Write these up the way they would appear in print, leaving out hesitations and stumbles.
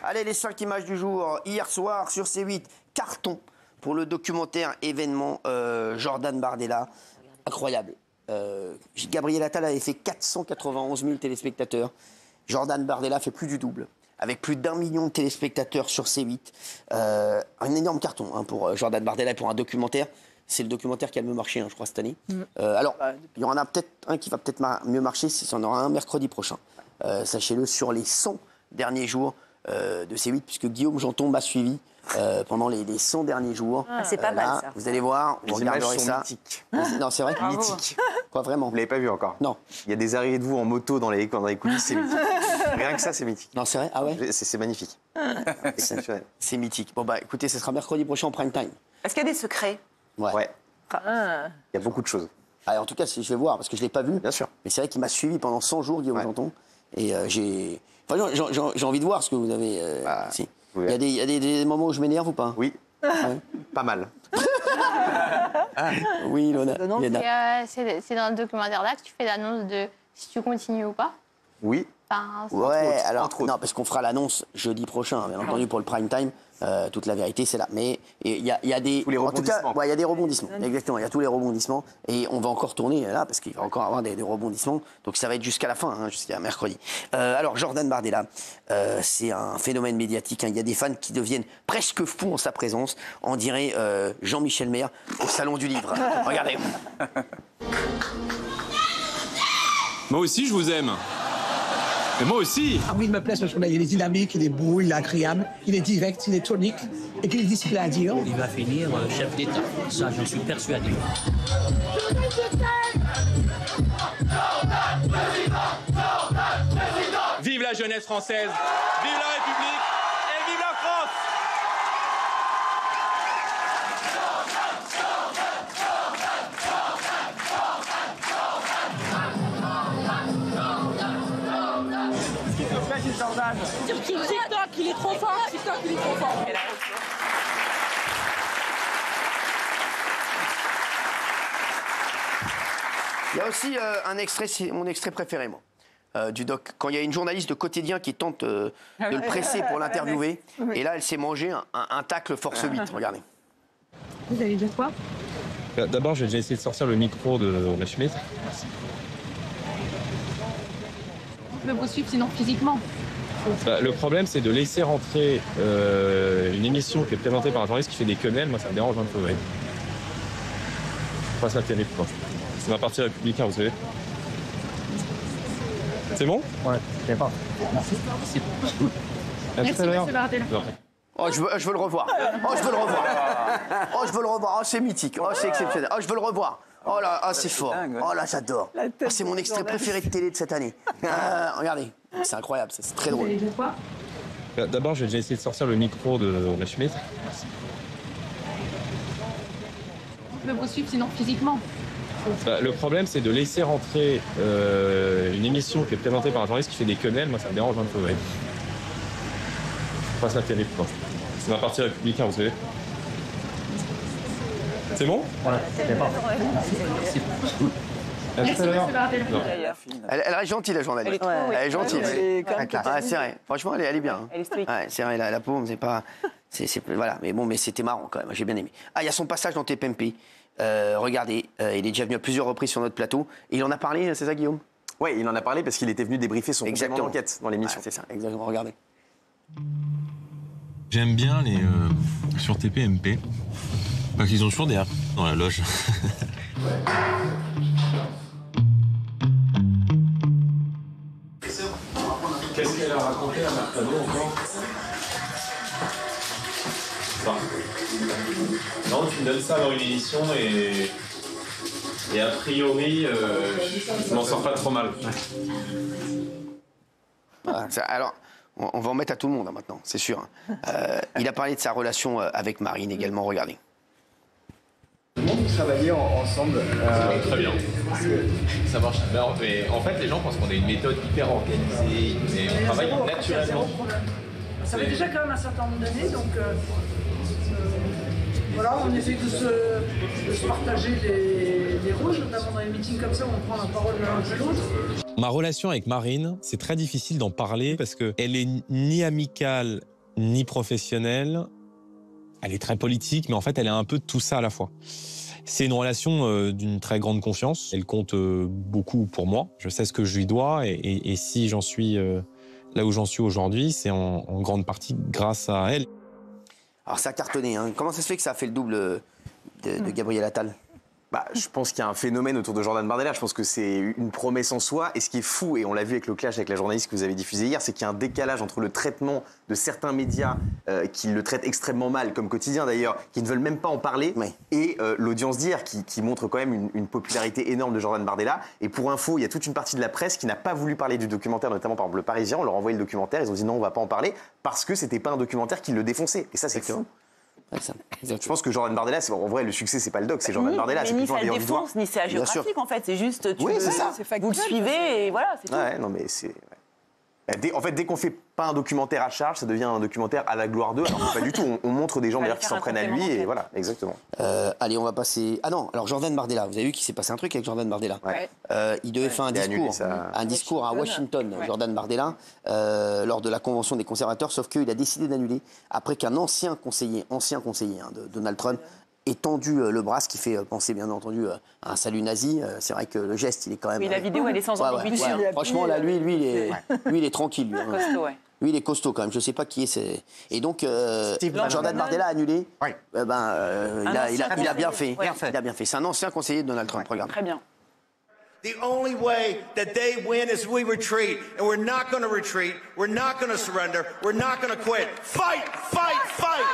Allez, les 5 images du jour. Hier soir, sur C8, carton pour le documentaire événement Jordan Bardella. Incroyable. Gabriel Attal avait fait 491 000 téléspectateurs. Jordan Bardella fait plus du double, avec plus d'1 million de téléspectateurs sur C8. Un énorme carton pour Jordan Bardella et pour un documentaire. C'est le documentaire qui a le mieux marché, je crois, cette année. Alors, il y en a peut-être un qui va peut-être mieux marcher, il y en aura un mercredi prochain. Sachez-le, sur les 100 derniers jours de C8, puisque Guillaume Janton m'a suivi pendant les 100 derniers jours. C'est pas mal, ça. Vous allez voir, vous regarderez ça. Mythiques. Non, c'est vrai. Mythique. Quoi, vraiment? Vous l'avez pas vu encore? Non. Il y a des arrivées de vous en moto dans les coulisses, c'est mythique. Rien que ça, c'est mythique. Non, c'est vrai? Ah ouais? C'est magnifique. Exceptionnel. C'est mythique. Bon, bah écoutez, ce sera mercredi prochain en prime time. Est-ce qu'il y a des secrets? Ouais. Il y a beaucoup de choses. Alors, en tout cas, je vais voir, parce que je ne l'ai pas vu. Bien sûr. Mais c'est vrai qu'il m'a suivi pendant 100 jours, Guillaume Janton. Et j'ai envie de voir ce que vous avez. Si. Oui. Il y a des moments où je m'énerve ou pas? Oui. Ouais. Pas mal. Oui, Ilona. C'est dans le documentaire-là que tu fais l'annonce de si tu continues ou pas. Oui. Enfin, Ouais, alors, entre autres. non, parce qu'on fera l'annonce jeudi prochain, bien entendu, pour le prime time. Toute la vérité, c'est là. Mais il y a des. Tous les en tout cas, rebondissements. il y a des rebondissements. Exactement, il y a tous les rebondissements. Et on va encore tourner là, parce qu'il va encore avoir des rebondissements. Donc ça va être jusqu'à la fin, jusqu'à mercredi. Alors, Jordan Bardella, c'est un phénomène médiatique. Il y a des fans qui deviennent presque fous en sa présence. On dirait Jean-Michel Maire au Salon du Livre. Regardez. Moi aussi, je vous aime. Mais moi aussi. Ah oui, il me plaît ce journal. Il est dynamique, il est beau, il est agréable, il est direct, il est tonique et qu'il est discipliné à dire. Il va finir chef d'État. Ça, j'en suis persuadé. Vive la jeunesse française, vive la République et vive la France. TikTok, il est trop fort. TikTok, il est trop fort. Il y a aussi un extrait, c'est mon extrait préféré, moi, du doc. Quand il y a une journaliste de quotidien qui tente de le presser pour l'interviewer, et là, elle s'est mangé un tacle force 8. Regardez. Vous avez dit quoi? D'abord, j'ai déjà essayé de sortir le micro de la chemise. Je peux vous suivre sinon physiquement. Le problème, c'est de laisser rentrer une émission qui est présentée par un journaliste qui fait des quenelles. Moi, ça me dérange un peu, ouais. Pas ça terrible, quoi. C'est ma partie républicain, vous savez. C'est bon? Ouais, je sais pas. Merci. À tout à l'heure. Oh, je veux le revoir. Oh, je veux le revoir. Oh, je veux le revoir. Oh, c'est mythique. Oh, c'est exceptionnel. Oh, je veux le revoir. Oh là, oh, c'est fort. Oh là, j'adore. Oh, c'est mon extrait préféré de télé de cette année. Regardez. C'est incroyable, c'est très drôle. D'abord, j'ai déjà essayé de sortir le micro de la chemise. Je peux vous suivre sinon physiquement. Le problème, c'est de laisser rentrer une émission qui est présentée par un journaliste qui fait des quenelles. Moi, ça me dérange un peu, ouais. Pas ça terrible, quoi. C'est ma partie républicain, vous savez. C'est bon? Ouais, je sais pas. À tout à l'heure. Elle est gentille, la journaliste. Elle est gentille. C'est vrai. Franchement, elle est bien. Elle est stoïque. Ouais, c'est vrai, la paume, c'est pas. Voilà, mais bon, mais c'était marrant quand même. J'ai bien aimé. Ah, il y a son passage dans TPMP. Regardez, il est déjà venu à plusieurs reprises sur notre plateau. Et il en a parlé, c'est ça, Guillaume? Oui, il en a parlé parce qu'il était venu débriefer son complément d'enquête dans l'émission. C'est ça, exactement. Regardez. J'aime bien les sur TPMP parce qu'ils ont toujours des dans la loge. Qu'est-ce qu'elle a raconté à Marcano encore? Non, tu me donnes ça dans une émission et a priori, je m'en sors pas trop mal. Voilà, alors, on va en mettre à tout le monde maintenant, c'est sûr. Il a parlé de sa relation avec Marine également, regardez. Comment vous travaillez ensemble Très bien. Ça marche. Mais en fait, les gens pensent qu'on a une méthode hyper organisée, mais on travaille naturellement. Ça fait déjà quand même un certain nombre d'années, donc voilà, on essaie de se partager les rôles, notamment dans les meetings comme ça où on prend la parole l'un après l'autre. Ma relation avec Marine, c'est très difficile d'en parler parce qu'elle est ni amicale ni professionnelle. Elle est très politique, mais en fait, elle est un peu tout ça à la fois. C'est une relation d'une très grande confiance. Elle compte beaucoup pour moi. Je sais ce que je lui dois et si j'en suis là où j'en suis aujourd'hui, c'est en grande partie grâce à elle. Alors ça a cartonné, hein. Comment ça se fait que ça a fait le double de Gabriel Attal? Je pense qu'il y a un phénomène autour de Jordan Bardella. Je pense que c'est une promesse en soi. Et ce qui est fou, et on l'a vu avec le clash avec la journaliste que vous avez diffusé hier, c'est qu'il y a un décalage entre le traitement de certains médias qui le traitent extrêmement mal, comme Quotidien d'ailleurs, qui ne veulent même pas en parler, et l'audience d'hier qui montre quand même une popularité énorme de Jordan Bardella. Et pour info, il y a toute une partie de la presse qui n'a pas voulu parler du documentaire, notamment par exemple le Parisien. On leur a envoyé le documentaire, ils ont dit non, on ne va pas en parler, parce que c'était pas un documentaire qui le défonçait. Et ça, c'est fou. Je pense que Jordan Bardella, en vrai, le succès, c'est pas le doc, c'est Jordan Bardella. Mais ni ça le défonce, ni c'est hagiographique, en fait. C'est juste, vous le suivez et voilà, c'est tout. Ouais, non, mais c'est... En fait, dès qu'on fait pas un documentaire à charge, ça devient un documentaire à la gloire d'eux. Alors pas du tout, on montre des gens d'ailleurs qui s'en prennent à lui, et voilà, exactement. Allez, on va passer... Ah non, alors Jordan Bardella, vous avez vu qu'il s'est passé un truc avec Jordan Bardella. Il devait faire un discours à Washington, Jordan Bardella, lors de la convention des conservateurs, sauf qu'il a décidé d'annuler après qu'un ancien conseiller de Donald Trump ait tendu le bras, ce qui fait penser bien entendu à un salut nazi. C'est vrai que le geste, il est quand même... Oui, la vidéo, elle est sans ambiguïté. Franchement, là, lui, il est tranquille. Lui, costaud, ouais. Lui, il est costaud quand même. Je ne sais pas qui est. Et donc, Jordan Bardella a annulé. Il a bien fait. Il a bien fait. C'est un ancien conseiller de Donald Trump. Regarde. Très bien. The only way that they win is we retreat, and we're not going to retreat. We're not going to surrender. We're not going to quit. Fight, fight, fight.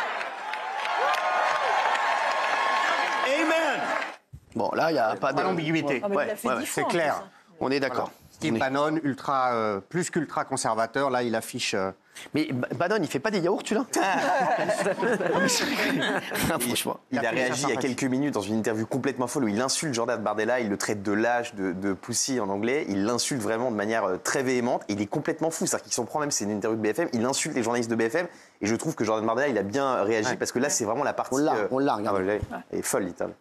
Amen. Bon, là, il n'y a pas d'ambiguïté. C'est clair. On est d'accord. Steve Bannon, plus qu'ultra conservateur, là, il affiche... Mais Bannon, il fait pas des yaourts, tu l'as? Franchement. Il a réagi il y a quelques minutes dans une interview complètement folle où il insulte Jordan Bardella, il le traite de lâche, de pussy en anglais, il l'insulte vraiment de manière très véhémente, et il est complètement fou, c'est-à-dire qu'il s'en prend même, c'est une interview de BFM, il insulte les journalistes de BFM, et je trouve que Jordan Bardella, il a bien réagi, parce que là, c'est vraiment la partie... On l'a, regarde. Elle est folle, littéralement.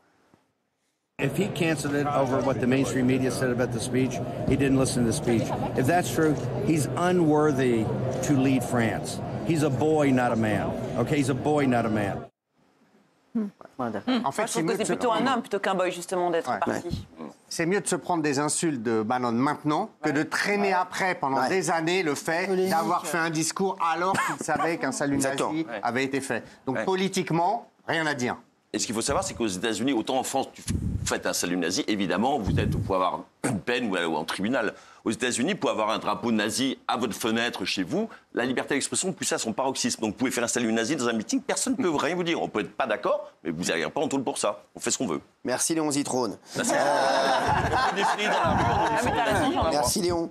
If he canceled it over what the mainstream media said about the speech, he didn't listen to the speech. If that's true, he's unworthy to lead France. He's a boy, not a man. Okay, he's a boy, not a man. En fait, je trouve que c'est plutôt un homme plutôt qu'un boy, justement, d'être parti. C'est mieux de se prendre des insultes de Bannon maintenant que de traîner après, pendant des années, le fait d'avoir fait un discours alors qu'il savait qu'un salut nazi avait été fait. Donc, politiquement, rien à dire. Et ce qu'il faut savoir, c'est qu'aux États-Unis, autant en France, vous faites un salut nazi, évidemment, vous pouvez avoir une peine ou en tribunal. Aux États-Unis, pour avoir un drapeau nazi à votre fenêtre chez vous, la liberté d'expression pousse à son paroxysme. Donc vous pouvez faire un salut nazi dans un meeting, personne ne peut rien vous dire. On peut être pas d'accord, mais vous n'allez pas en tôle pour ça. On fait ce qu'on veut. Merci Léon Zitrone. On peut défiler dans la rue, on nous dit Merci Léon.